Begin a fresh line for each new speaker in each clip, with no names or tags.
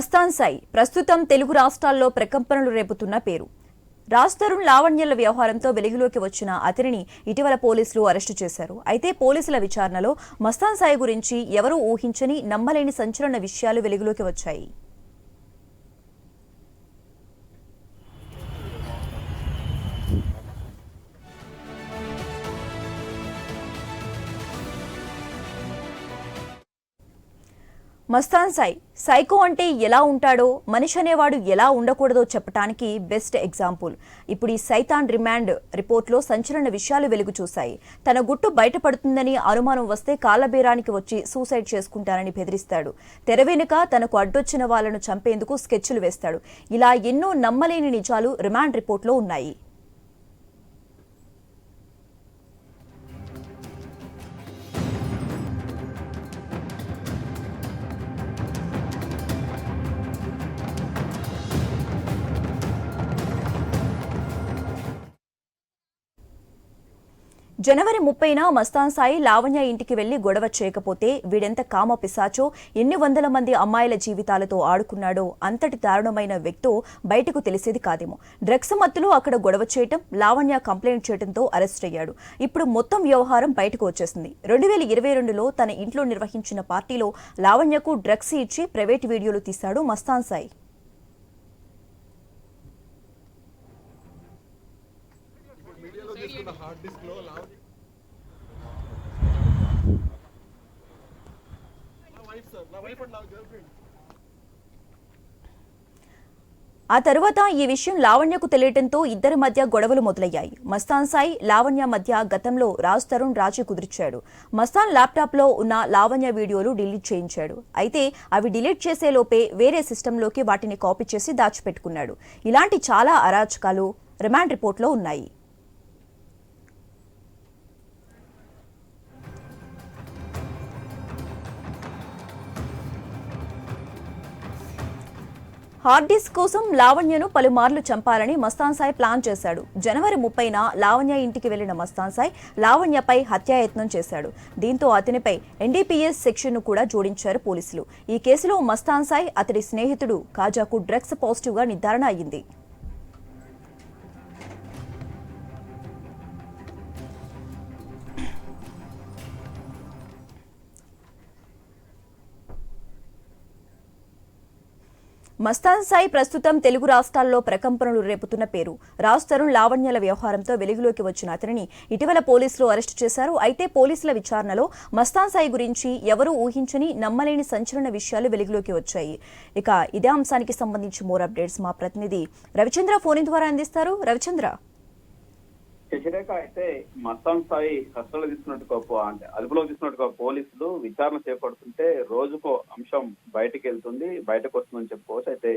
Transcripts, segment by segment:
మస్తాన్ సాయి ప్రస్తుతం తెలుగు రాష్ట్రాల్లో ప్రకంపనలు రేపుతున్న పేరు. రాజ్ తరుణ్ లావణ్యల వ్యవహారంతో వెలుగులోకి వచ్చిన అతనిని ఇటీవల పోలీసులు అరెస్టు చేశారు. అయితే పోలీసుల విచారణలో మస్తాన్ సాయి గురించి ఎవరూ ఊహించని నమ్మలేని సంచలన విషయాలు వెలుగులోకి వచ్చాయి. మస్తాన్ సాయి సైకో అంటే ఎలా ఉంటాడో, మనిషి అనేవాడు ఎలా ఉండకూడదో చెప్పడానికి బెస్ట్ ఎగ్జాంపుల్. ఇప్పుడు ఈ సైతాన్ రిమాండ్ రిపోర్ట్లో సంచలన విషయాలు వెలుగు చూశాయి. తన గుట్టు బయటపడుతుందని అనుమానం వస్తే కాళ్లబేరానికి వచ్చి సూసైడ్ చేసుకుంటానని బెదిరిస్తాడు. తెర వెనుక తనకు అడ్డొచ్చిన వాళ్లను చంపేందుకు స్కెచ్లు వేస్తాడు. ఇలా ఎన్నో నమ్మలేని నిజాలు రిమాండ్ రిపోర్ట్లో ఉన్నాయి. జనవరి 30న మస్తాన్ సాయి లావణ్య ఇంటికి వెళ్లి గొడవ చేయకపోతే వీడెంత కామ పిశాచో, ఎన్ని వందల మంది అమ్మాయిల జీవితాలతో ఆడుకున్నాడో అంతటి దారుణమైన వ్యక్తో బయటకు తెలిసేది కాదేమో. డ్రగ్స్ మత్తులో అక్కడ గొడవ చేయటం, లావణ్య కంప్లైంట్ చేయడంతో అరెస్ట్ అయ్యాడు. ఇప్పుడు మొత్తం వ్యవహారం బయటకు వచ్చేసింది. 2022లో తన ఇంట్లో నిర్వహించిన పార్టీలో లావణ్యకు డ్రగ్స్ ఇచ్చి ప్రైవేట్ వీడియోలు తీశాడు మస్తాన్ సాయి. ఆ తరువాత ఈ విషయం లావణ్యకు తెలియటంతో ఇద్దరి మధ్య గొడవలు మొదలయ్యాయి. మస్తాన్ సాయి, లావణ్య మధ్య గతంలో రాజ్ తరుణ్ రాజీ కుదిర్చాడు. మస్తాన్ ల్యాప్టాప్లో ఉన్న లావణ్య వీడియోలు డిలీట్ చేయించాడు. అయితే అవి డిలీట్ చేసే లోపే వేరే సిస్టంలోకి వాటిని కాపీ చేసి దాచిపెట్టుకున్నాడు. ఇలాంటి చాలా అరాచకాలు రిమాండ్ రిపోర్ట్లో ఉన్నాయి. హార్డ్ డిస్క్ కోసం లావణ్యను పలుమార్లు చంపాలని మస్తాన్ సాయి ప్లాన్ చేశాడు. జనవరి 30న లావణ్య ఇంటికి వెళ్లిన మస్తాన్ సాయి లావణ్యపై హత్యాయత్నం చేశాడు. దీంతో అతనిపై ఎన్డీపీఎస్ సెక్షన్ను కూడా జోడించారు పోలీసులు. ఈ కేసులో మస్తాన్ సాయి, అతడి స్నేహితుడు కాజాకు డ్రగ్స్ పాజిటివ్గా నిర్ధారణ అయ్యింది. మస్తాన్ సాయి ప్రస్తుతం తెలుగు రాష్ట్రాల్లో ప్రకంపనలు రేపుతున్న పేరు. రాజ్ తరుణ్ లావణ్యల వ్యవహారంతో వెలుగులోకి వచ్చిన అతనిని ఇటీవల పోలీసులు అరెస్టు చేశారు. అయితే పోలీసుల విచారణలో మస్తాన్ సాయి గురించి ఎవరూ ఊహించని నమ్మలేని సంచలన విషయాలు వెలుగులోకి వచ్చాయి. ఇక ఇదే అంశానికి సంబంధించి మోర్ అప్డేట్స్ మా ప్రతినిధి రవిచంద్ర ఫోన్ ద్వారా అందిస్తారు. రవిచంద్ర,
శశిరేఖ, అయితే మస్తాన్ సాయి కస్టడీలో తీసుకున్నట్టుగా అంటే అదుపులో తీసుకున్నట్టుగా పోలీసులు విచారణ చేపడుతుంటే రోజుకో అంశం బయటకు వస్తుందని చెప్పుకోవచ్చు. అయితే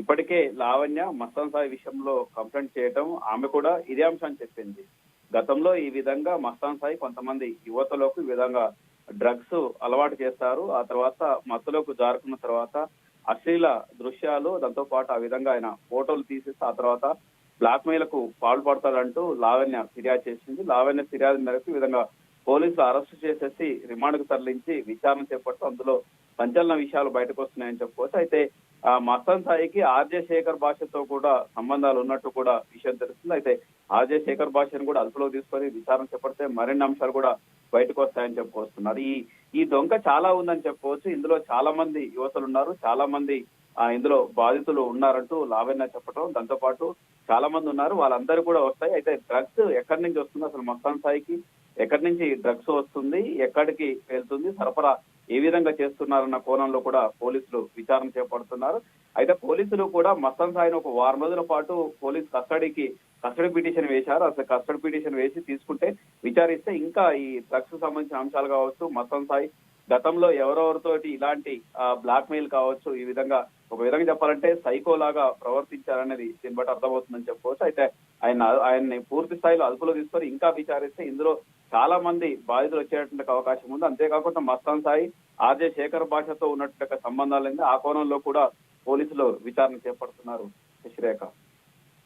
ఇప్పటికే లావణ్య మస్తాన్ సాయి విషయంలో కంప్లైంట్ చేయడం, ఆమె కూడా ఇదే అంశాన్ని చెప్పింది. గతంలో ఈ విధంగా మస్తాన్ సాయి కొంతమంది యువతలకు ఈ విధంగా డ్రగ్స్ అలవాటు చేస్తారు. ఆ తర్వాత మత్తులోకి జారుకున్న తర్వాత అశ్లీల దృశ్యాలు, దాంతో పాటు ఆ విధంగా ఆయన ఫోటోలు తీసేసి ఆ తర్వాత బ్లాక్ మెయిల్ కు పాల్పడతాడంటూ లావణ్య ఫిర్యాదు చేసింది. లావణ్య ఫిర్యాదు మేరకు ఈ విధంగా పోలీసులు అరెస్టు చేసేసి రిమాండ్ కు తరలించి విచారణ చేపడుతూ అందులో సంచలన విషయాలు బయటకు వస్తున్నాయని చెప్పుకోవచ్చు. అయితే మస్తాన్ సాయికి ఆర్జే శేఖర్ భాషతో కూడా సంబంధాలు ఉన్నట్టు కూడా విషయం తెలుస్తుంది. అయితే ఆర్జే శేఖర్ భాషను కూడా అదుపులో తీసుకొని విచారణ చేపడితే మరిన్ని అంశాలు కూడా బయటకు వస్తాయని చెప్పుకొస్తున్నారు. ఈ దొంగ చాలా ఉందని చెప్పుకోవచ్చు. ఇందులో చాలా మంది యువతులు ఉన్నారు, చాలా మంది ఇందులో బాధితులు ఉన్నారంటూ లావణ్య చెప్పడం, దాంతో పాటు చాలా మంది ఉన్నారు, వాళ్ళందరూ కూడా వస్తాయి. అయితే డ్రగ్స్ ఎక్కడి నుంచి వస్తుంది, అసలు మస్తాన్ సాయికి ఎక్కడి నుంచి డ్రగ్స్ వస్తుంది, ఎక్కడికి వెళ్తుంది, సరఫరా ఏ విధంగా చేస్తున్నారన్న కోణంలో కూడా పోలీసులు విచారణ చేపడుతున్నారు. అయితే పోలీసులు కూడా మస్తాన్ సాయిని ఒక వారం రోజుల పాటు పోలీస్ కస్టడీ పిటిషన్ వేశారు. అసలు కస్టడీ పిటిషన్ వేసి తీసుకుంటే విచారిస్తే ఇంకా ఈ డ్రగ్స్ సంబంధించిన అంశాలు కావచ్చు, మస్తాన్ సాయి గతంలో ఎవరెవరితోటి ఇలాంటి బ్లాక్ మెయిల్ కావచ్చు, ఈ విధంగా ఒక విధంగా చెప్పాలంటే సైకో లాగా ప్రవర్తించారనేది దీన్ని బట్టి అర్థమవుతుందని చెప్పుకోవచ్చు. అయితే ఆయన్ని పూర్తి స్థాయిలో అదుపులో తీసుకొని ఇంకా విచారిస్తే ఇందులో చాలా మంది బాధితులు వచ్చేటువంటి అవకాశం ఉంది. అంతేకాకుండా మస్తాన్ సాయి ఆర్జే శేఖర్ భాషతో ఉన్నటువంటి సంబంధాలు ఆ కోణంలో కూడా పోలీసులు విచారణ చేపడుతున్నారు. శశిరేఖ.